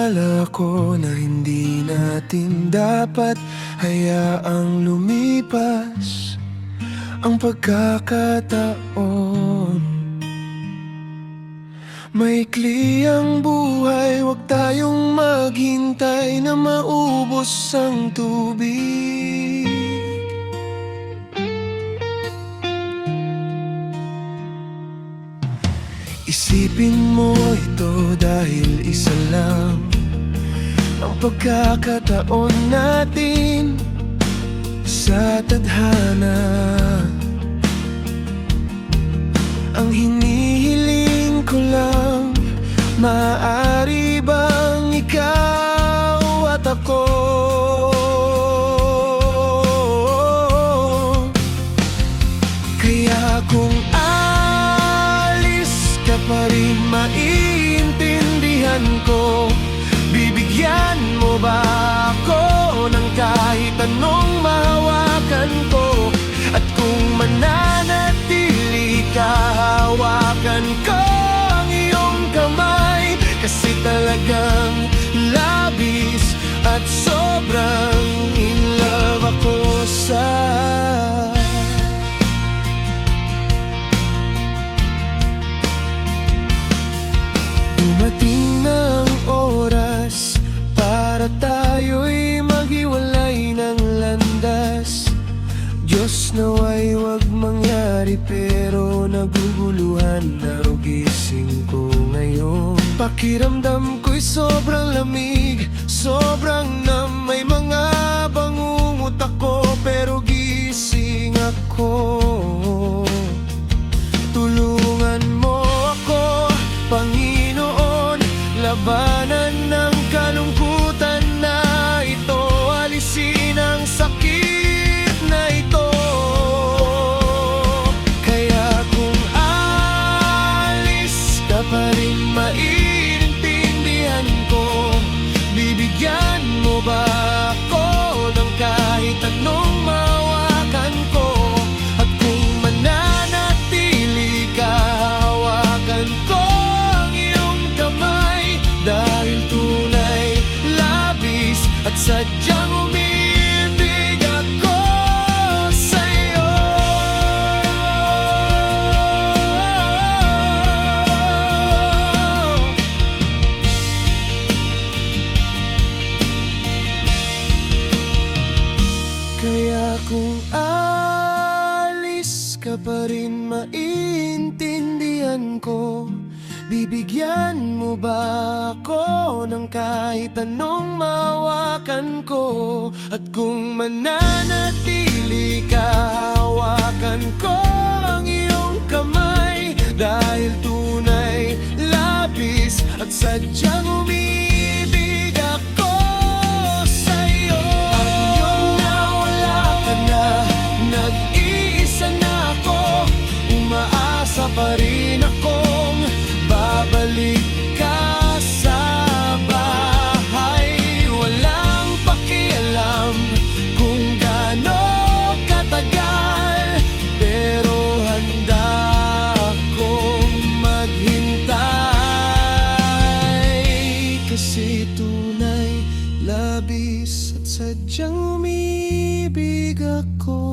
Akala ko na hindi natin dapat hayaang lumipas ang pagkakataon. Maikli ang buhay, huwag tayong maghintay na maubos ang tubig. Isipin mo ito dahil isa lang ang pagkakataon natin sa tadhana. Ang hinihiling ko lang, maaari bang ikaw at ako kaya kung alis ka pa rin maiintindihan ko. Bibigyan mo ba ako ng kahit anong mahawakan ko? At kung mananatili ka, hawakan ko ang iyong kamay. Kasi talagang labis at sobrang in love ako sa dumating ng oras para tayo'y maghiwalay ng landas. Diyos nawa'y wag mangyari, pero naguguluhan na gising ko ngayon. Pakiramdam ko'y sobrang lamig, sobrang na may mga bangungot ako, pero gising ako. Tulungan mo ako, Panginoon, labanan ng kalungkutan na ito, alisin ang sakit na ito. Kaya kung alis ka pa rin maiintindihan ko. Bibigyan mo ba ako ng kahit anong mawakan ko? At kung mananatili ka, hawakan ko ang iyong kamay. Dahil tunay, labis at sadyang umibig ako sa'yo. Kaya kung alis ka pa rin maiintindihan ko. Bibigyan mo ba ako ng kahit anong mawakan ko? At kung mananatili ka, hawakan ko ang iyong kamay. Dahil tunay, labis at sadyang umibig ako sa'yo. Ayun na wala ka na, nag-iisa na ako. Umaasa pa rin akong babalik ka sa bahay. Walang pakialam kung gaano katagal, pero handa akong maghintay. Kasi tunay, labis at sadyang umibig ako.